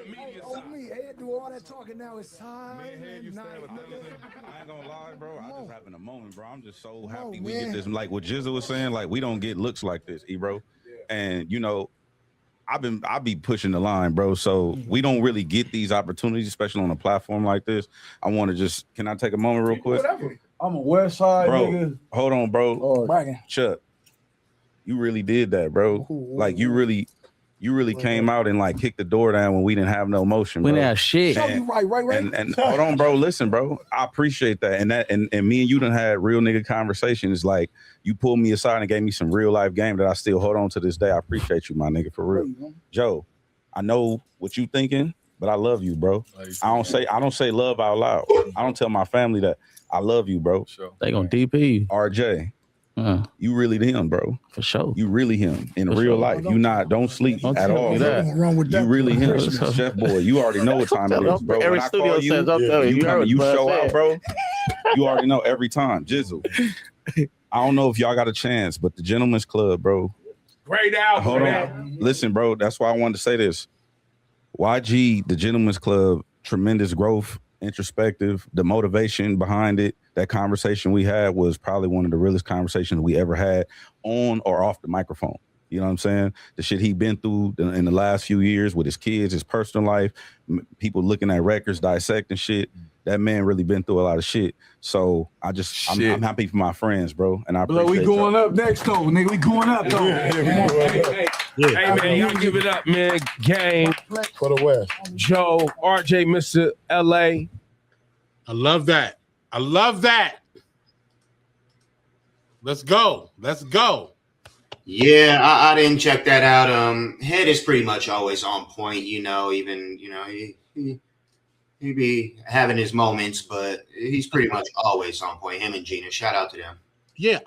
Media Me, Ed do all that talking now. It's time. you stand with I ain't gonna lie, bro. I just having a moment, bro. I'm just so happy we man. get this. Like what Jizzle was saying, like we don't get looks like this, bro. And you know, I be pushing the line, bro. So we don't really get these opportunities, especially on a platform like this. I want to just, can I take a moment real quick? Whatever. I'm a West Side Bro, nigga. hold on, bro. Bragging. Chuck, you really did that, bro. Like you really came out and like kicked the door down when we didn't have no motion, bro. We didn't have shit. Show you right. And hold on, bro. Listen, bro. I appreciate that. And me and you done had real nigga conversations. Like you pulled me aside and gave me some real life game that I still hold on to this day. I appreciate you, my nigga, for real. Joe, I know what you thinking, but I love you, bro. I don't say love out loud. I don't tell my family that I love you, bro. Sure. They gonna DP you. RJ. You really him, bro. For sure. You really him in real life. You don't sleep at all. Wrong with that. You really him, Chef Boy. You already know what time it is, bro. Every When I studio call you, says, "I'll tell you, you show out, bro. You already know every time. Jizzle. I don't know if y'all got a chance, but the Gentleman's Club, bro. Great album. Hold on. Listen, bro. That's why I wanted to say this. YG, the Gentleman's Club, tremendous growth, introspective, the motivation behind it. That conversation we had was probably one of the realest conversations we ever had on or off the microphone. You know what I'm saying? The shit he been through in the last few years with his kids, his personal life, people looking at records, dissecting shit. That man really been through a lot of shit. So I'm happy for my friends, bro. And I appreciate we going up next though, nigga. We going up though. Hey, man, y'all give it up, man. Gang For the West. Joe, RJ, Mr. LA. I love that. Let's go. Yeah, I didn't check that out. Head is pretty much always on point, even he be having his moments, but he's pretty much always on point. Him and Gina, shout out to them. Yeah,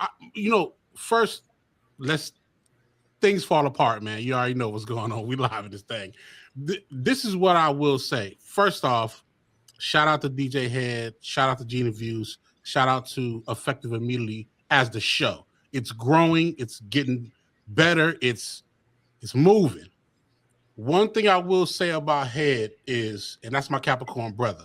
first, things fall apart, man. You already know what's going on. We live in this thing. This is what I will say. First off, shout out to DJ Head. Shout out to Gina Views. Shout out to Effective Immediately as the show. It's growing. It's getting better. It's moving. One thing I will say about Head is, and that's my Capricorn brother,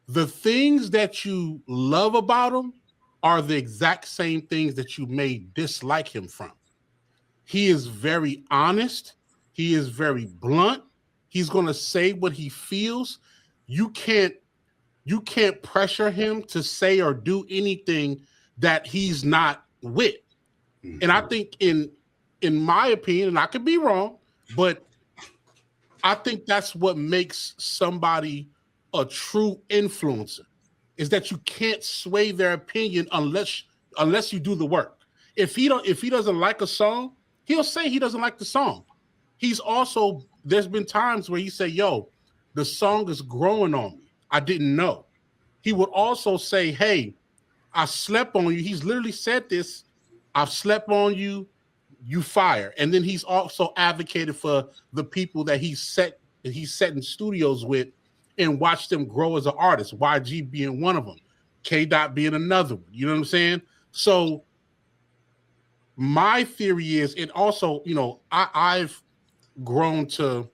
the things that you love about him are the exact same things that you may dislike him from. He is very honest. He is very blunt. He's going to say what he feels. You can't pressure him to say or do anything that he's not with. And I think in my opinion, and I could be wrong, but I think that's what makes somebody a true influencer, is that you can't sway their opinion unless you do the work. If he doesn't like a song, he'll say he doesn't like the song. There's been times where he said, yo, the song is growing on me. I didn't know. He would also say, hey, I slept on you. He's literally said this. I've slept on you. You fire. And then he's also advocated for the people that he's set in studios with and watched them grow as an artist. YG being one of them, K. Dot being another one. You know what I'm saying? So my theory is, and also, I've grown to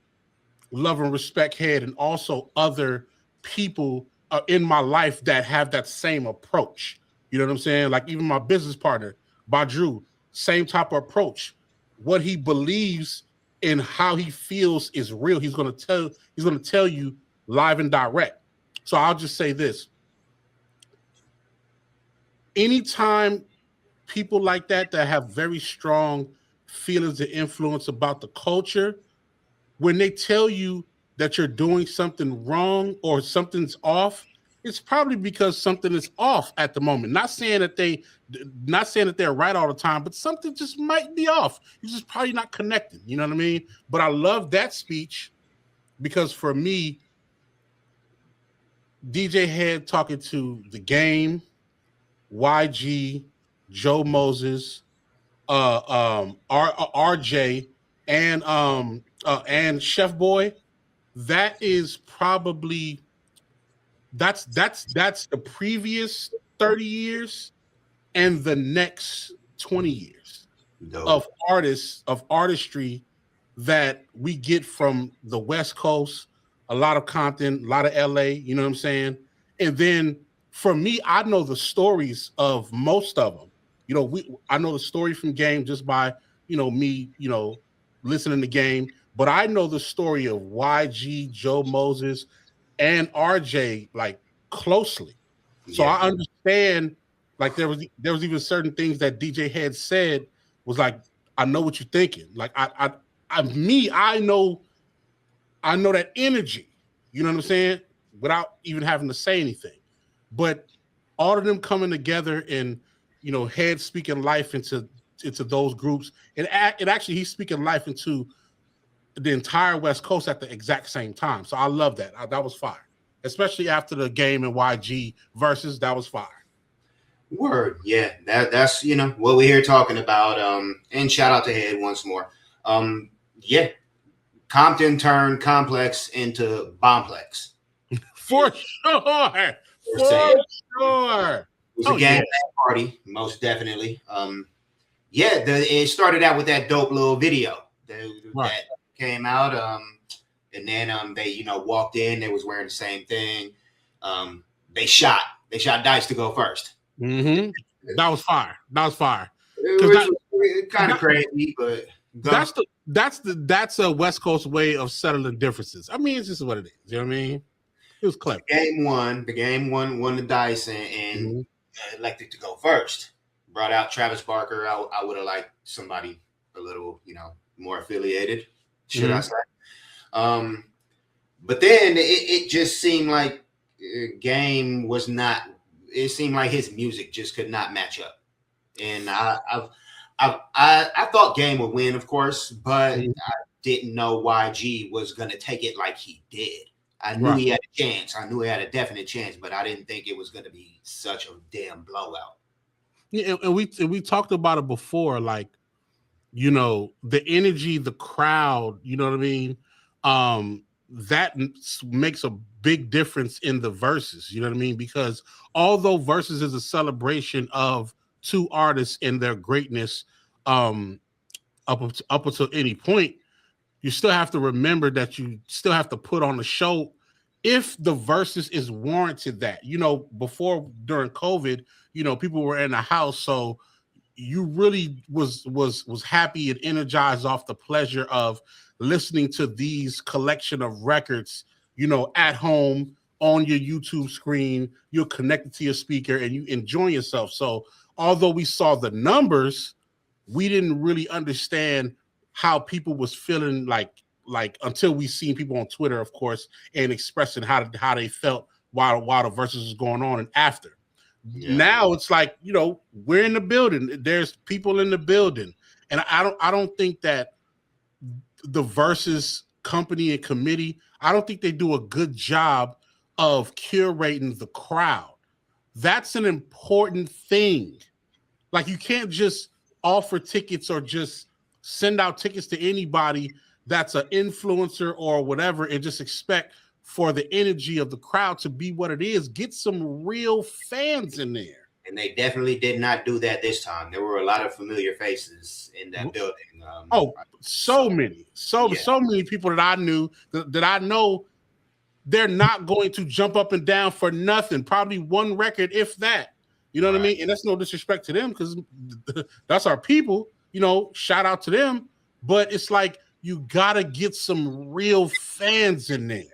love and respect Head and also other people in my life that have that same approach. You know what I'm saying? Like even my business partner, Badru, same type of approach. What he believes and how he feels is real. He's going to tell you live and direct. So I'll just say this. Anytime people like that have very strong feelings and influence about the culture, when they tell you that you're doing something wrong or something's off, it's probably because something is off at the moment. Not saying that they're right all the time, but something just might be off. You're just probably not connected. You know what I mean? But I love that speech because for me, DJ Head talking to The Game, YG, Joe Moses, RJ, and Chef Boy, that is probably that's the previous 30 years and the next 20 years of artistry that we get from the West Coast, a lot of Compton, a lot of LA, you know what I'm saying? And then for me, I know the stories of most of them. You know, I know the story from Game just by, me, listening to Game, but I know the story of YG, Joe Moses, and RJ like closely. So I understand, like there was even certain things that DJ had said was like, I know what you're thinking. Like I know that energy, you know what I'm saying? Without even having to say anything. But all of them coming together and, Head speaking life into those groups. And actually he's speaking life into the entire West Coast at the exact same time. So I love that. That was fire. Especially after the Game and YG Verzuz, that was fire. Word, yeah, that's what we're here talking about. And shout out to Head once more. Yeah, Compton turned Complex into Bombplex. For sure. It was a gang party, most definitely. It started out with that dope little video that came out. And then they, walked in. They was wearing the same thing. They shot dice to go first. Mm-hmm. That was fire. It was kind of crazy, but that's a West Coast way of settling differences. I mean, it's just what it is. You know what I mean? It was clever. The game won the dice and elected to go first. Brought out Travis Barker. I would have liked somebody a little, more affiliated, should I say. But then it just seemed like Game was not. It seemed like his music just could not match up, and I thought Game would win, of course, but I didn't know YG was gonna take it like he did. I knew he had a chance. I knew he had a definite chance, but I didn't think it was gonna be such a damn blowout. Yeah, and we talked about it before, like the energy, the crowd. You know what I mean? That makes a big difference in the Verzuz, you know what I mean? Because although Verzuz is a celebration of two artists and their greatness up until any point, you still have to remember that you still have to put on a show if the Verzuz is warranted that. Before, during COVID, people were in the house, so you really was happy and energized off the pleasure of listening to these collection of records, at home on your YouTube screen. You're connected to your speaker and you enjoy yourself. So although we saw the numbers, we didn't really understand how people was feeling like until we seen people on Twitter, of course, and expressing how they felt while the Verzuz was going on and after. Yeah. Now it's like, we're in the building. There's people in the building. And I don't think that the Verzuz company and committee, I don't think they do a good job of curating the crowd. That's an important thing. Like, you can't just offer tickets or just send out tickets to anybody that's an influencer or whatever and just expect for the energy of the crowd to be what it is. Get some real fans in there. And they definitely did not do that this time. There were a lot of familiar faces in that building. So many people that I knew that I know, they're not going to jump up and down for nothing. Probably one record, if that. You know what I mean? And that's no disrespect to them because that's our people. Shout out to them. But it's like you gotta get some real fans in there.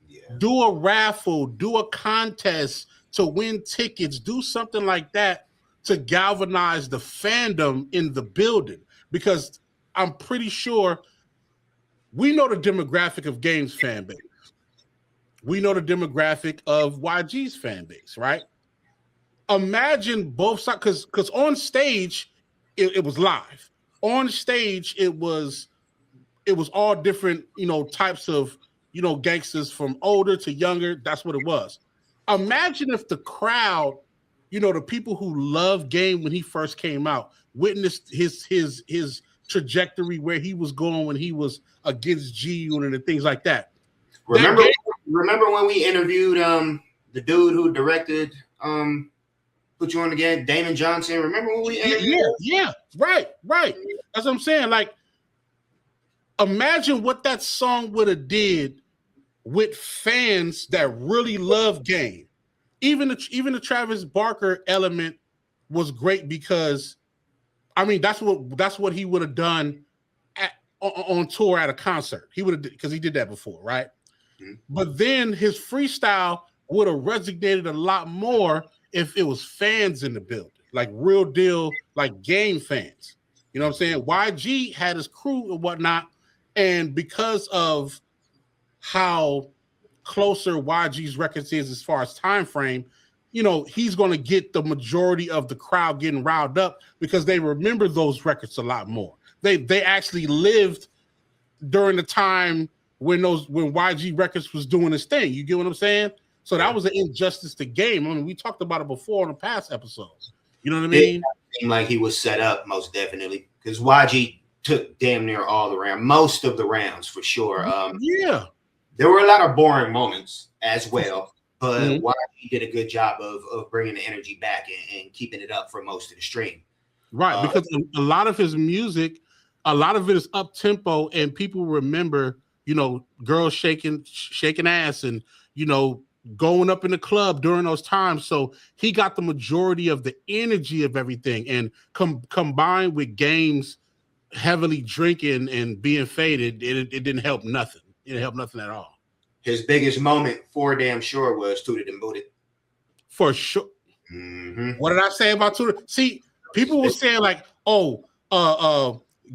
Yeah. Do a raffle, do a contest to win tickets, do something like that to galvanize the fandom in the building. Because I'm pretty sure we know the demographic of Game's fan base. We know the demographic of YG's fan base, right? Imagine both sides, because on stage, it was live. On stage, it was all different, types of, gangsters from older to younger. That's what it was. Imagine if the crowd, the people who loved Game when he first came out, witnessed his trajectory, where he was going when he was against G-Unit and things like that. Remember when we interviewed the dude who directed Put You On the Game, Damon Johnson? Remember when we interviewed? Yeah, right. That's what I'm saying. Like, Imagine what that song would have did with fans that really love Game. Even the Travis Barker element was great because, I mean, that's what he would have done on tour at a concert. He would have, because he did that before, right? Mm-hmm. But then his freestyle would have resonated a lot more if it was fans in the building, like real deal, like Game fans. You know what I'm saying? YG had his crew and whatnot, and because of how closer YG's records is as far as time frame, you know, he's going to get the majority of the crowd getting riled up because they remember those records a lot more. They actually lived during the time when YG Records was doing his thing. You get what I'm saying? So that was an injustice to Game. I mean, we talked about it before on the past episodes. You know what I mean? It seemed like he was set up, most definitely, because YG took damn near all the rounds, most of the rounds for sure. Yeah. There were a lot of boring moments as well, but YG did a good job of bringing the energy back and keeping it up for most of the stream. Right, because a lot of his music, a lot of it is up tempo, and people remember, you know, girls shaking ass and, you know, going up in the club during those times. So he got the majority of the energy of everything, and combined with Game's heavily drinking and being faded, it didn't help nothing. It didn't help nothing at all. His biggest moment, for damn sure, was Tooted and Booted. For sure. Mm-hmm. What did I say about Tooted? See, people were saying like,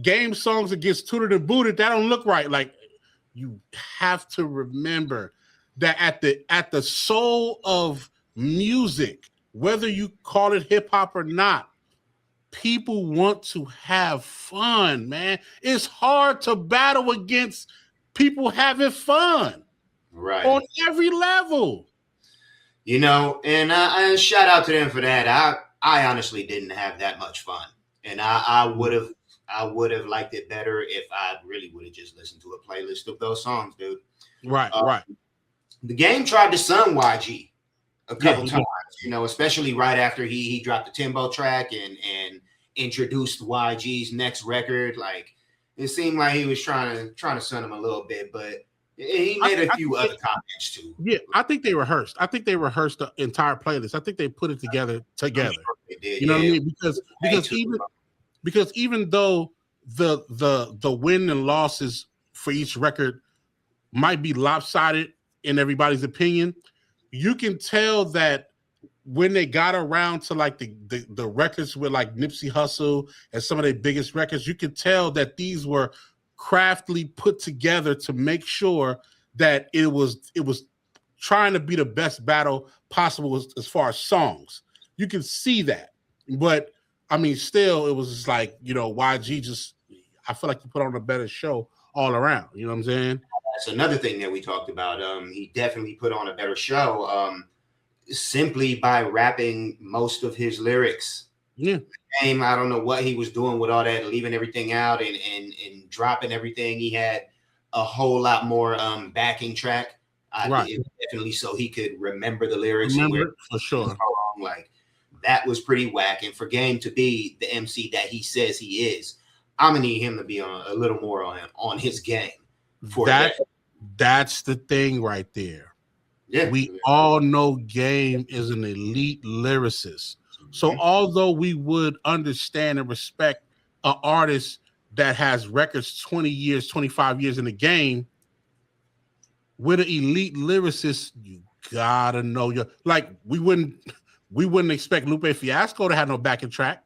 Game songs against Tooted and Booted, that don't look right. Like, you have to remember that at the soul of music, whether you call it hip hop or not, people want to have fun, man. It's hard to battle against people having fun, right, on every level. You know, and shout out to them for that. I honestly didn't have that much fun, and I would have liked it better if I really would have just listened to a playlist of those songs, dude. Right, right. The Game tried to sun YG a couple times, you know, especially right after he dropped the Timbo track and introduced YG's next record. Like, it seemed like he was trying to sun him a little bit, but he made a few other comments too. Yeah, I think they rehearsed. I think they rehearsed the entire playlist. I think they put it together. Sure they did, you know what I mean? Because even though the win and losses for each record might be lopsided in everybody's opinion, you can tell that when they got around to like the records with like Nipsey Hussle and some of their biggest records, you could tell that these were craftily put together to make sure that it was trying to be the best battle possible as far as songs. You can see that. But I mean, still, it was just like, you know, YG I feel like he put on a better show all around. You know what I'm saying? That's another thing that we talked about. He definitely put on a better show simply by rapping most of his lyrics. Yeah. I don't know what he was doing with all that, leaving everything out and dropping everything. He had a whole lot more backing track. Right. Definitely so he could remember the lyrics. For sure. Like, that was pretty whack. And for Game to be the MC that he says he is, I'm gonna need him to be on a little more on his game. For that. That's the thing right there. Yeah. We all know Game is an elite lyricist. So although we would understand and respect an artist that has records 20 years, 25 years in the game, with an elite lyricist, you gotta know your, like, we wouldn't expect Lupe Fiasco to have no backing track.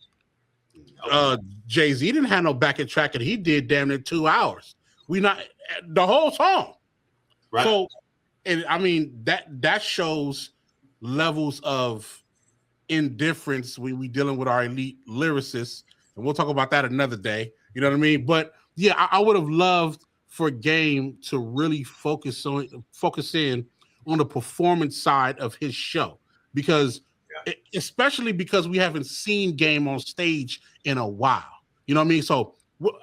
Jay-Z didn't have no backing track, and he did damn near 2 hours. The whole song. Right. So, and I mean, that shows levels of indifference when we dealing with our elite lyricists, and we'll talk about that another day. You know what I mean? But yeah, I would have loved for Game to really focus in on the performance side of his show, because especially because we haven't seen Game on stage in a while. You know what I mean? So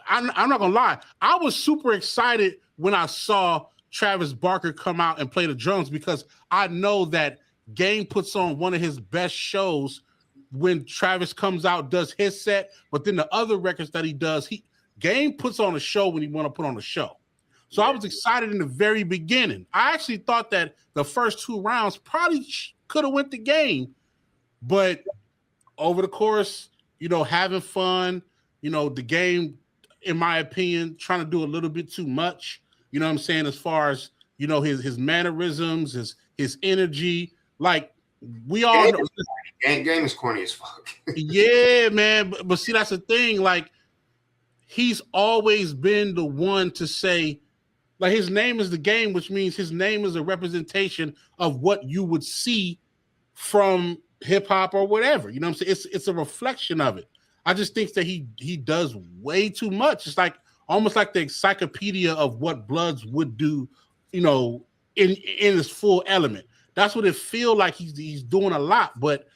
I'm not gonna lie, I was super excited when I saw Travis Barker come out and play the drums, because I know that Game puts on one of his best shows when Travis comes out, does his set, but then the other records that he does, Game puts on a show when he want to put on a show. So I was excited in the very beginning. I actually thought that the first 2 rounds probably could have went the Game, but over the course, having fun, the Game, in my opinion, trying to do a little bit too much. You know what I'm saying? As far as his mannerisms, his energy, like we all know. Game is corny as fuck. Yeah, man. But see, that's the thing. Like, he's always been the one to say, like, his name is the Game, which means his name is a representation of what you would see from hip hop or whatever. You know what I'm saying? It's a reflection of it. I just think that he does way too much. It's like almost like the encyclopedia of what Bloods would do, in its full element. That's what it feels like. He's doing a lot, but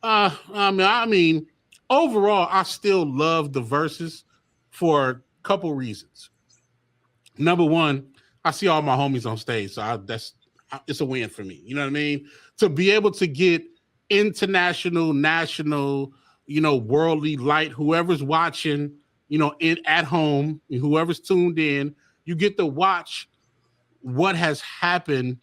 I mean, overall, I still love the Verzuz for a couple reasons. Number one, I see all my homies on stage, so it's a win for me. You know what I mean? To be able to get international, national, worldly light, whoever's watching, at home, whoever's tuned in, you get to watch what has happened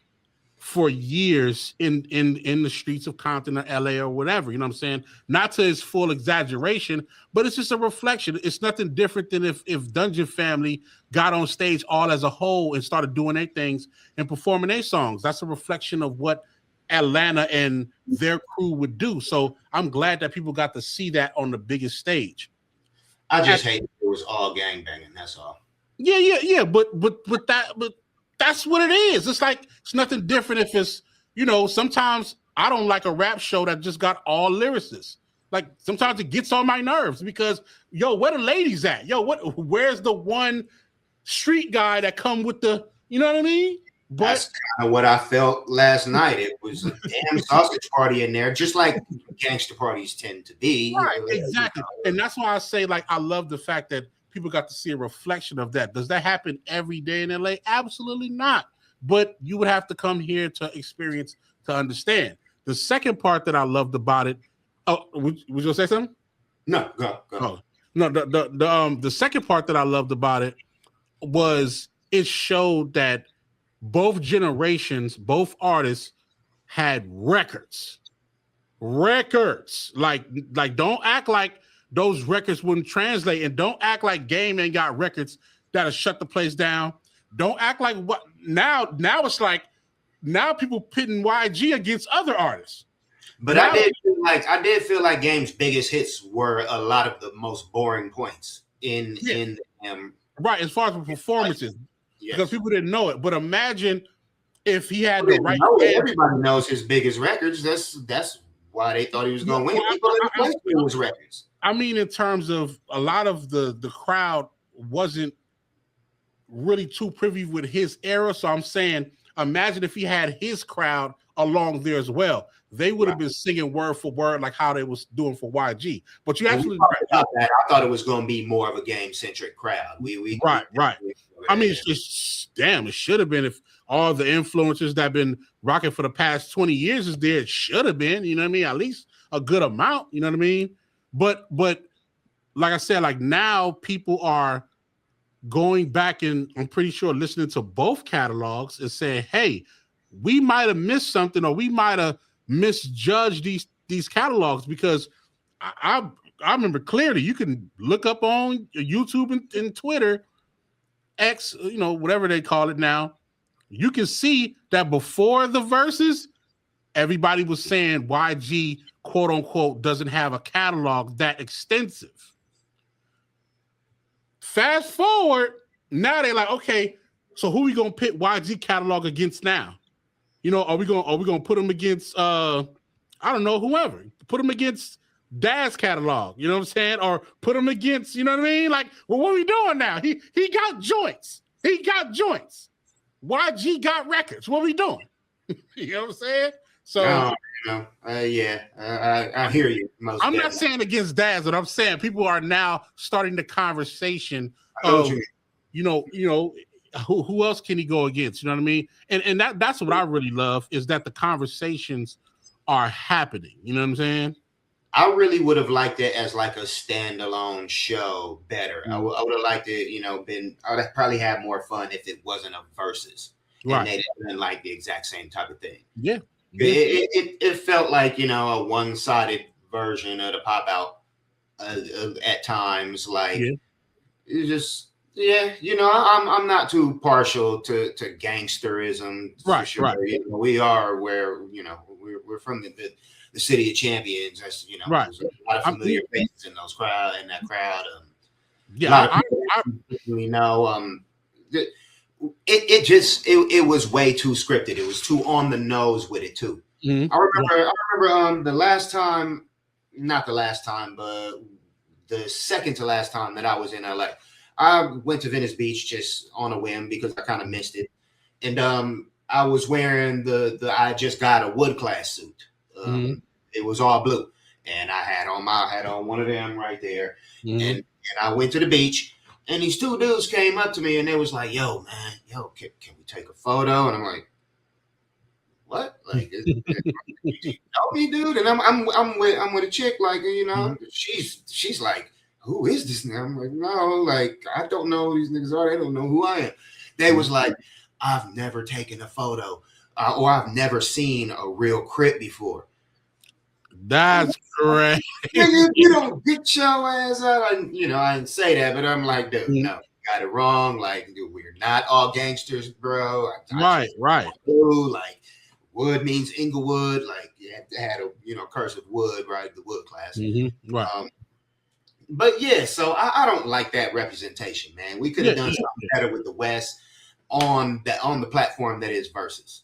for years in the streets of Compton or LA or whatever, you know what I'm saying? Not to its full exaggeration, but it's just a reflection. It's nothing different than if Dungeon Family got on stage all as a whole and started doing their things and performing their songs. That's a reflection of what Atlanta and their crew would do. So I'm glad that people got to see that on the biggest stage. I just hate it was all gangbanging, that's all. Yeah. But that's what it is. It's like, it's nothing different if it's, sometimes I don't like a rap show that just got all lyricists. Like, sometimes it gets on my nerves because, where the ladies at? Where's the one street guy that come with the, you know what I mean? But that's kind of what I felt last night. It was a damn sausage party in there, just like gangster parties tend to be. Right, exactly. And that's why I say, like, I love the fact that people got to see a reflection of that. Does that happen every day in LA? Absolutely not. But you would have to come here to experience to understand. The second part that I loved about it. Oh, would you gonna say something? No, go. Oh, no. The second part that I loved about it was it showed that both generations, both artists had records. Like don't act like those records wouldn't translate, and don't act like Game ain't got records that'll shut the place down. Don't act like what now it's like now people pitting YG against other artists. But now, I did feel like Game's biggest hits were a lot of the most boring points in right, as far as performances. Yes. Because people didn't know it. But imagine if he had the right. Everybody knows his biggest records. That's why they thought he was going to win. People in the place his records. I mean, in terms of a lot of the crowd wasn't really too privy with his era. So I'm saying, imagine if he had his crowd along there as well. They would have been singing word for word like how they was doing for YG. But you actually I thought it was going to be more of a Game-centric crowd. Right. I mean, it should have been if all the influencers that have been rocking for the past 20 years is there. It should have been, you know what I mean? At least a good amount, you know what I mean? But like I said, like now people are going back and I'm pretty sure listening to both catalogs and saying, hey, we might have missed something or we might have misjudged these catalogs, because I remember clearly you can look up on YouTube and Twitter, X, whatever they call it now. You can see that before the Verzuz, everybody was saying YG, quote unquote, doesn't have a catalog that extensive. Fast forward, now they're like, okay, so who we gonna pit YG catalog against now? Are we gonna put them against I don't know, whoever? Put them against Dad's catalog, you know what I'm saying? Or put them against, you know what I mean? Like, well, what are we doing now? He got joints. YG got records. What are we doing? You know what I'm saying? So I hear you. I'm not saying against Dad's, but I'm saying people are now starting the conversation of, who else can he go against? You know what I mean? And that's what I really love, is that the conversations are happening. You know what I'm saying? I really would have liked it as like a standalone show better. I would have liked it, I would have probably had more fun if it wasn't a Verzuz. Right. And they didn't like the exact same type of thing. Yeah. It felt like, a one-sided version of the pop out at times. Like, it just, I'm not too partial to gangsterism. Right, sure. right. We are where, we're from the city of champions. That's, right. There's a lot of familiar faces in that crowd. It was way too scripted. It was too on the nose with it too. Mm-hmm. I remember not the last time, but the second to last time that I was in LA. I went to Venice Beach just on a whim because I kind of missed it. And I was wearing I just got a wood class suit. It was all blue. And I had on one of them right there. Mm-hmm. And I went to the beach. And these two dudes came up to me and they was like, "Yo, man, can we take a photo?" And I'm like, "What? Like, you know me, dude?" And I'm with a chick, like, she's like, "Who is this now?" I'm like, "No, like, I don't know who these niggas are. They don't know who I am." They was like, "I've never taken a photo, or I've never seen a real Crip before." That's correct. You don't get your ass out. I didn't say that, but I'm like, dude, no, you got it wrong. Like, dude, we're not all gangsters, bro. Right. Like, wood means Inglewood. Like, you had a cursive wood, right? The wood class. Mm-hmm. Right. But yeah, so I don't like that representation, man. We could have done something better with the West on the platform that is Verzuz.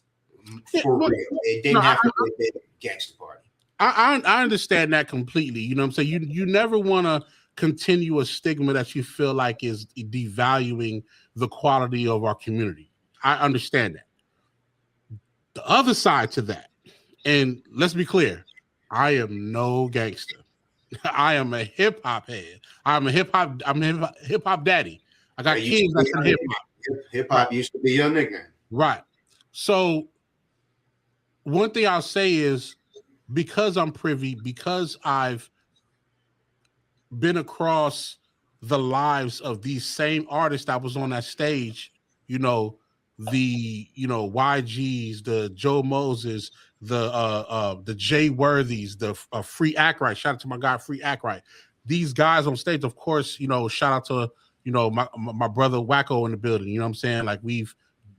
For real, it didn't have to be a big gangster party. I understand that completely. You know what I'm saying? You never want to continue a stigma that you feel like is devaluing the quality of our community. I understand that. The other side to that, and let's be clear, I am no gangster. I am a hip hop head. I'm a hip hop daddy. I got kids that's in hip hop. Hip hop used to be your nickname. Right. So one thing I'll say is, because I'm privy, because I've been across the lives of these same artists that was on that stage, the YGs, the Joe Moses, the Jay Worthies, the Free Act Right. Shout out to my guy Free Act Right. These guys on stage, of course, shout out to my brother Wacko in the building. You know what I'm saying? Like, we've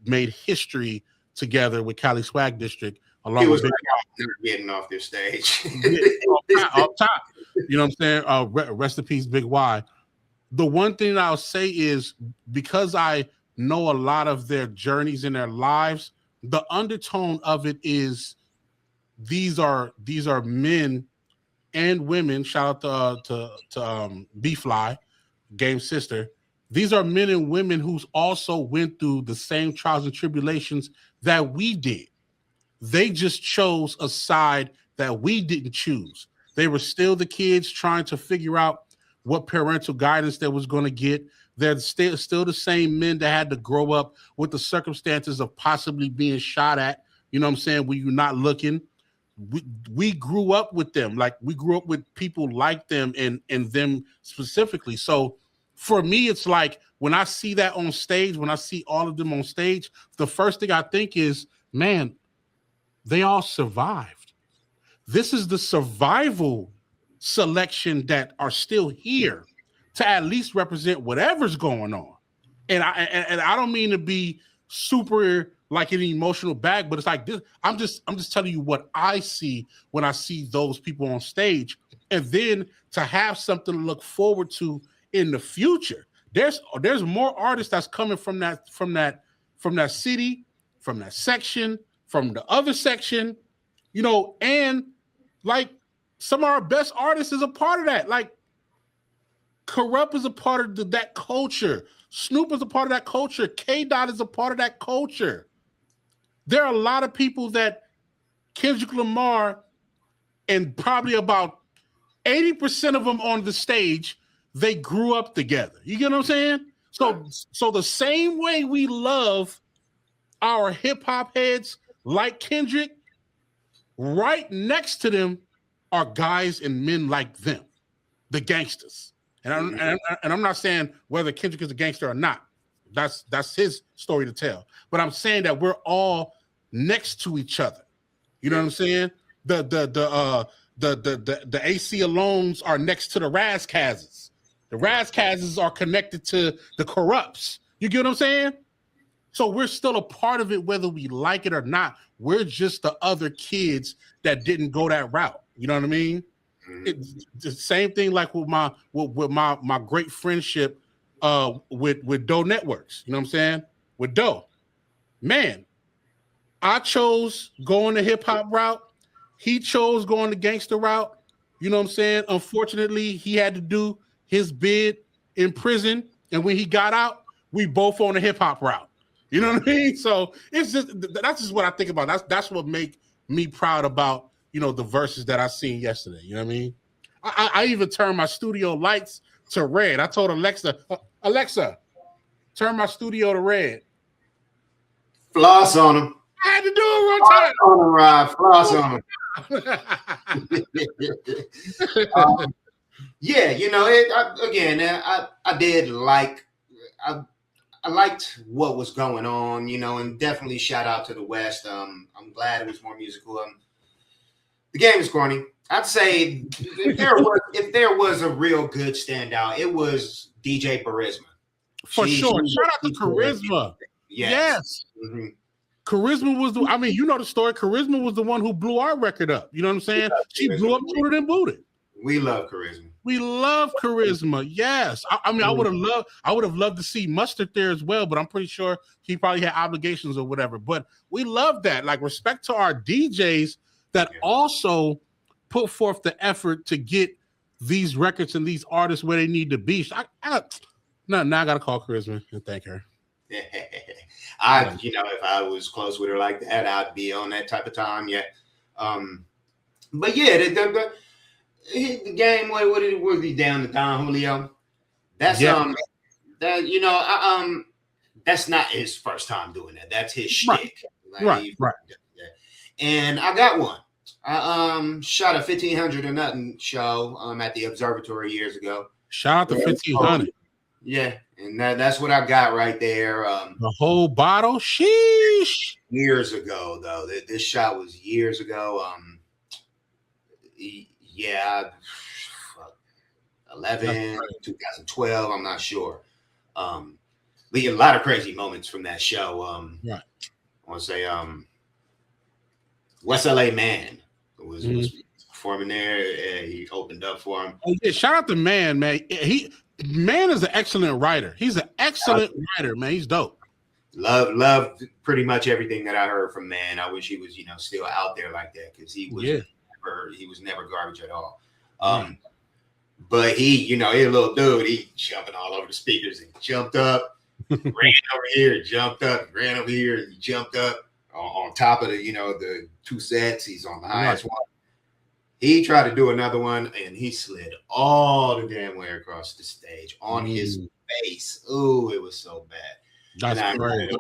made history together with Cali Swag District. Along with getting off their stage. Off top. You know what I'm saying? Rest in peace, Big Y. The one thing I'll say is, because I know a lot of their journeys in their lives, the undertone of it is these are men and women. Shout out to B-Fly, Game's sister. These are men and women who also went through the same trials and tribulations that we did. They just chose a side that we didn't choose. They were still the kids trying to figure out what parental guidance they was going to get. They're still the same men that had to grow up with the circumstances of possibly being shot at. You know what I'm saying? When you're not looking. We grew up with them. Like, we grew up with people like them and them specifically. So for me, it's like, when I see that on stage, when I see all of them on stage, the first thing I think is, man, they all survived. This is the survival selection that are still here to at least represent whatever's going on. And I don't mean to be super like an emotional bag, but it's like this. I'm just telling you what I see when I see those people on stage, and then to have something to look forward to in the future. There's more artists that's coming from that city, from that section, from the other section, and like some of our best artists is a part of that. Like, Corrupt is a part of that culture. Snoop is a part of that culture. K-Dot is a part of that culture. There are a lot of people that Kendrick Lamar, and probably about 80% of them on the stage, they grew up together. You get what I'm saying? So the same way we love our hip hop heads like Kendrick, right next to them are guys and men like them, the gangsters. And I'm not saying whether Kendrick is a gangster or not. That's his story to tell. But I'm saying that we're all next to each other. You know what I'm saying? The AC Alones are next to the Razzcazzes. The Razzcazzes are connected to the Corrupts. You get what I'm saying? So we're still a part of it, whether we like it or not. We're just the other kids that didn't go that route. You know what I mean? It's the same thing like with my great friendship with Doe Networks. You know what I'm saying? With Doe. Man, I chose going the hip hop route. He chose going the gangster route. You know what I'm saying? Unfortunately, he had to do his bid in prison. And when he got out, we both on the hip hop route. You know what I mean? So that's just what I think about. That's what make me proud about, you know, the verses that I seen yesterday. You know what I mean? I even turned my studio lights to red. I told Alexa, turn my studio to red. Floss on them. I had to do it one time. On them, Rob. Floss on them. Yeah, you know, I did like, I liked what was going on, you know, and definitely shout out to the West. I'm glad it was more musical. The game is corny. I'd say if there was a real good standout, it was DJ Charisma. For sure. Shout out to Charisma. Yes. Mm-hmm. Charisma was I mean, you know the story. Charisma was the one who blew our record up. You know what I'm saying? She blew up Tooted and Booted. We love Charisma. We love Charisma. Yes. I mean, I would have loved to see Mustard there as well, but I'm pretty sure he probably had obligations or whatever. But we love that. Like, respect to our DJs that also put forth the effort to get these records and these artists where they need to be. Now I gotta call Charisma and thank her. You know, if I was close with her like that, I'd be on that type of time. Yeah. But yeah, the game, what was he down to Don Julio? That's that, you know, that's not his first time doing that. That's his shtick. Right. And I got one. I shot a 1500 or nothing show at the observatory years ago. Shout out to 1500. Yeah, and that's what I got right there. The whole bottle? Sheesh. Years ago, though. This shot was years ago. 2012, I'm not sure. We get a lot of crazy moments from that show. Right. I want to say West LA Man was performing there. He opened up for him. Oh, yeah, shout out to Man. Man is an excellent writer. He's an excellent writer, man. He's dope. Loved pretty much everything that I heard from Man. I wish he was, you know, still out there like that, because he was never garbage at all. But he, you know, he's a little dude. He jumping all over the speakers and jumped up, ran over here, jumped up, ran over here, and jumped up on top of the, you know, the two sets. He's on the highest one. He tried to do another one, and he slid all the damn way across the stage on his face. Ooh, it was so bad. That's great.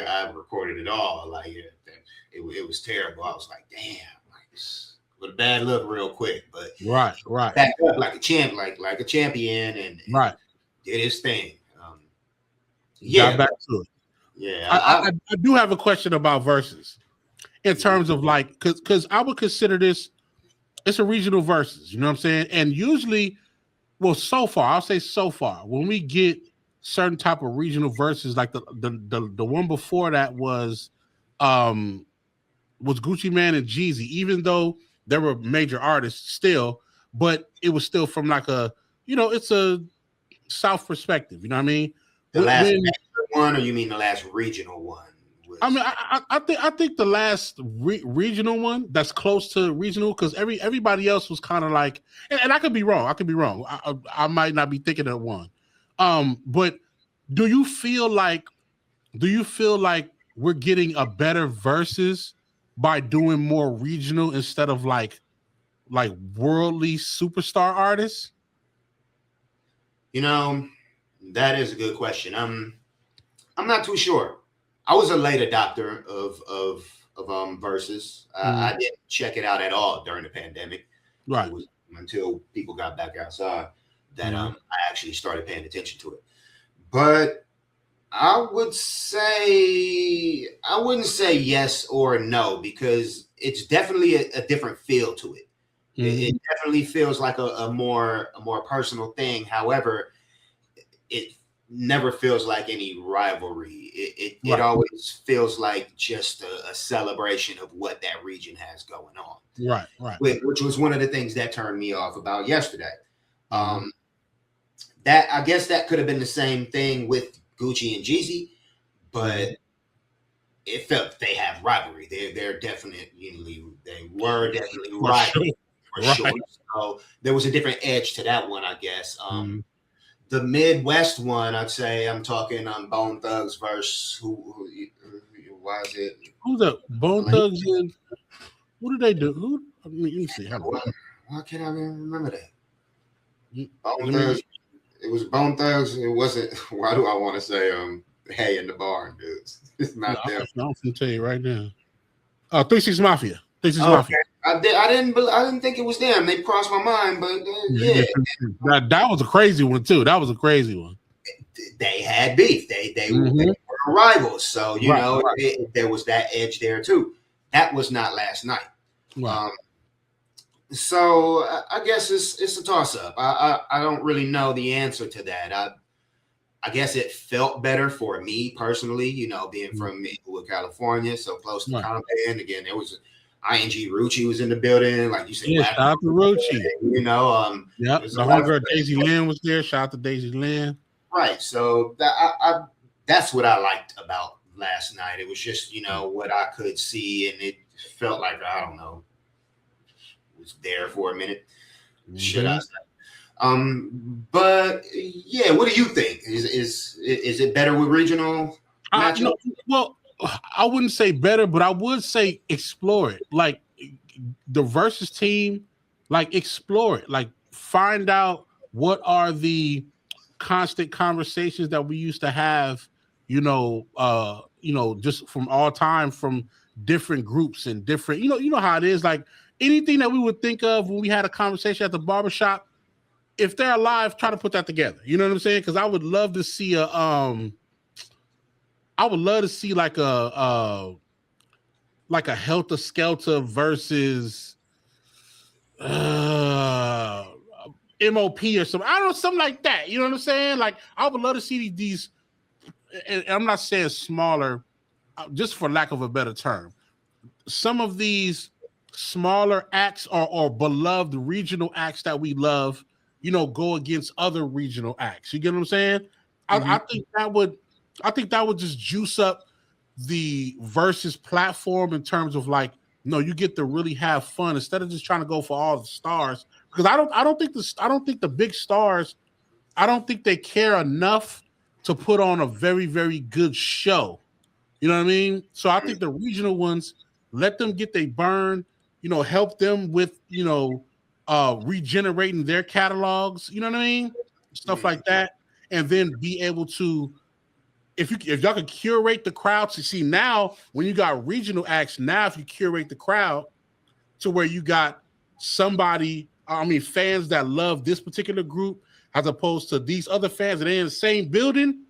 I recorded it all. Like it was terrible. I was like, damn, with a bad look real quick. But right, back up like a champ, like a champion, and did his thing. Got back to it. Yeah, I do have a question about Verzuz in terms of like, because I would consider this. It's a regional versus, you know what I'm saying? And usually, well, so far, when we get certain type of regional verses, like the one before that was Gucci Mane and Jeezy, even though there were major artists still, but it was still from like a, you know, it's a South perspective, you know what I mean? The last one, or you mean the last regional one? I mean, I think the last regional one that's close to regional, because everybody else was kind of like, and I could be wrong. I might not be thinking of one. But do you feel like we're getting a better versus by doing more regional instead of like worldly superstar artists? You know, that is a good question. I'm not too sure. I was a late adopter of Verzuz. I didn't check it out at all during the pandemic. Right. It was until people got back outside that I actually started paying attention to it. But I wouldn't say yes or no, because it's definitely a different feel to it. It definitely feels like a more personal thing. However, it never feels like any rivalry. It always feels like just a celebration of what that region has going on. Right. Which was one of the things that turned me off about yesterday. That I guess that could have been the same thing with Gucci and Jeezy, but it felt they have rivalry. They were definitely rivalry for sure. So there was a different edge to that one, I guess. The Midwest one, I'd say I'm talking Bone Thugs versus who why is it? Who's the Bone Thugs in? What did they do? Let me see. Why can't I remember that? Bone Thugs. It was Bone Thugs. It wasn't. Why do I want to say Hey in the Barn, dudes? It's not them. I'm gonna tell you right now. 3 6 Mafia. 3 6 Mafia. Mafia. I didn't think it was them. They crossed my mind, but yeah. That was a crazy one too. That was a crazy one. They had beef. They were rivals. So you know there was that edge there too. That was not last night. Right. So I guess it's a toss up. I don't really know the answer to that. I guess it felt better for me personally, you know, being from Inglewood, California, so close to Conway. And again, there was ING Rucci was in the building, like you said. Yeah, shout out to Rucci. You know, the homegirl Daisy Lynn was there. Shout out to Daisy Lynn. Right. So that's what I liked about last night. It was just, you know, what I could see, and it felt like, I don't know, was there for a minute. Should I say? But yeah, what do you think? Is it better with regional matchups? Well, I wouldn't say better, but I would say explore it. Like the Verzuz team, like explore it. Like find out what are the constant conversations that we used to have, just from all time, from different groups and different, you know how it is. Like anything that we would think of when we had a conversation at the barbershop, if they're alive, try to put that together. You know what I'm saying? Because I would love to see like a Helter Skelter versus MOP or something. I don't know, something like that. You know what I'm saying? Like I would love to see these. And I'm not saying smaller, just for lack of a better term. Some of these smaller acts or beloved regional acts that we love, go against other regional acts. You get what I'm saying? I think that would just juice up the Verzuz platform in terms of like, you get to really have fun instead of just trying to go for all the stars. Because I don't think the big stars, I don't think they care enough to put on a very, very good show. You know what I mean? So I think the regional ones, let them get their burn, help them with, regenerating their catalogs, you know what I mean? Stuff like that. And then be able to, if y'all can curate the crowd to see now, when you got regional acts, now if you curate the crowd to where you got fans that love this particular group as opposed to these other fans that are in the same building,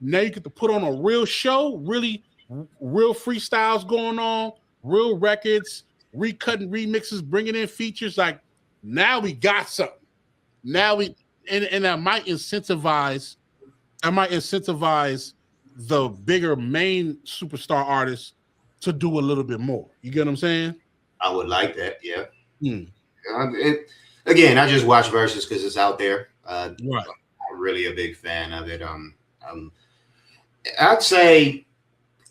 now you get to put on a real show, real freestyles going on, real records, recutting remixes, bringing in features. Like now we got something. Now and that might incentivize the bigger main superstar artists to do a little bit more. You get what I'm saying? I would like that. Yeah. Again, I just watch Verzuz because it's out there. Right. I'm really a big fan of it. I'd say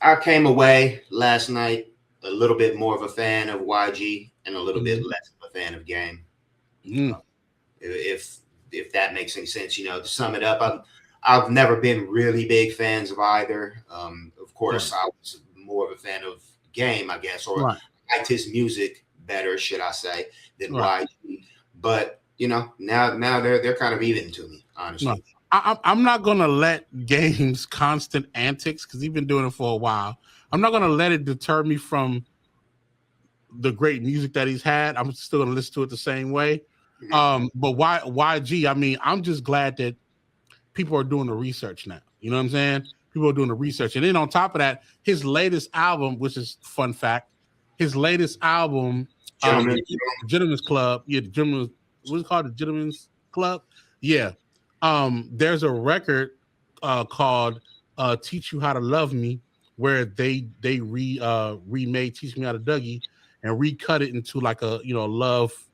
I came away last night a little bit more of a fan of YG and a little bit less of a fan of Game. If that makes any sense, to sum it up, I've never been really big fans of either. Of course, I was more of a fan of Game, I guess, or liked his music better, should I say, than YG. But now they're kind of even to me, honestly. No, I'm not gonna let Game's constant antics, because he's been doing it for a while. I'm not gonna let it deter me from the great music that he's had. I'm still gonna listen to it the same way. But YG, I mean, I'm just glad that people are doing the research now. You know what I'm saying? People are doing the research. And then on top of that, his latest album, which is fun fact, his latest album, Gentleman's Club. Yeah, what's it called? The Gentleman's Club? Yeah. There's a record called Teach You How to Love Me, where they remade Teach Me How to Dougie and recut it into like a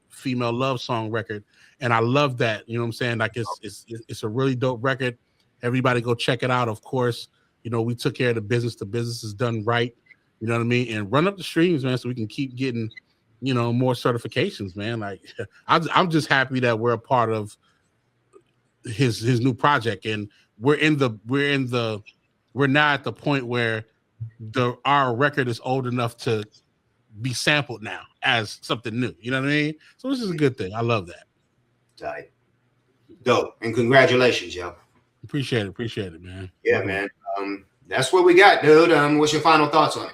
female love song record. And I love that. You know what I'm saying? Like it's a really dope record. Everybody go check it out. Of course, we took care of the business. The business is done right. You know what I mean? And run up the streams, man, so we can keep getting, more certifications, man. Like I'm just happy that we're a part of his new project, and we're now at the point where our record is old enough to be sampled now as something new. You know what I mean? So this is a good thing. I love that. Tight. Dope. And congratulations, yo. Appreciate it, man. Yeah, man. That's what we got, dude. What's your final thoughts on it?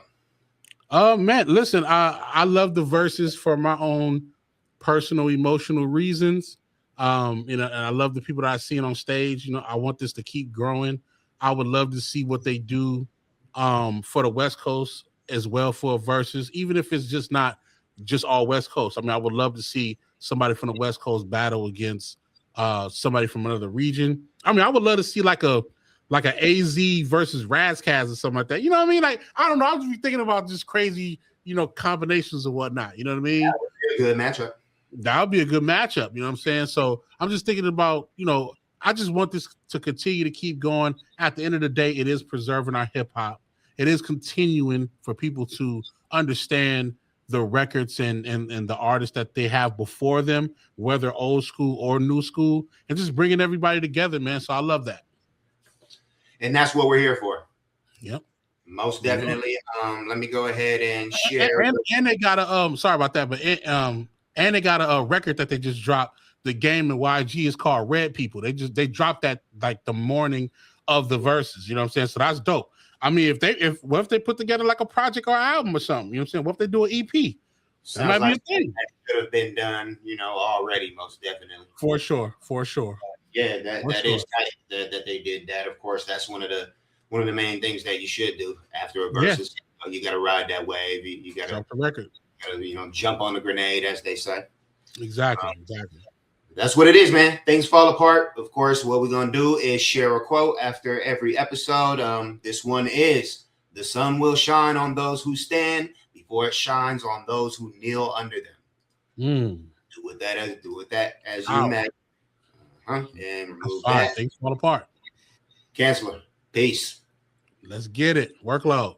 Man, listen, I love the Verzuz for my own personal emotional reasons. And I love the people that I've seen on stage. I want this to keep growing. I would love to see what they do for the West Coast as well for a Verzuz, even if it's just not just all West Coast. I mean, I would love to see somebody from the West Coast battle against somebody from another region. I mean, I would love to see like a AZ versus Razzcast or something like that. You know what I mean? Like, I don't know. I was just thinking about just crazy, combinations or whatnot. You know what I mean? That would be a good matchup. That would be a good matchup. You know what I'm saying? So I'm just thinking about, I just want this to continue to keep going. At the end of the day, it is preserving our hip hop. It is continuing for people to understand the records and the artists that they have before them, whether old school or new school, and just bringing everybody together, man. So I love that. And that's what we're here for. Yep. Most definitely. Let me go ahead and share. And they got a sorry about that, but and they got a record that they just dropped. The game in YG is called Red People. They dropped that like the morning of the Verzuz. You know what I'm saying? So that's dope. I mean, what if they put together like a project or album or something? You know what I'm saying? What if they do an EP? That might be a thing. That could have been done, already, most definitely. For sure. Yeah, that is tight that they did that. Of course, that's one of the main things that you should do after a Verzuz. Yeah. You got to ride that wave. You got to jump the record. Jump on the grenade, as they say. Exactly. That's what it is, man. Things fall apart. Of course, what we're going to do is share a quote after every episode. This one is, "The sun will shine on those who stand before it shines on those who kneel under them." Do with that as you may. And remove that. Things fall apart. Chancellor, peace. Let's get it. Workload.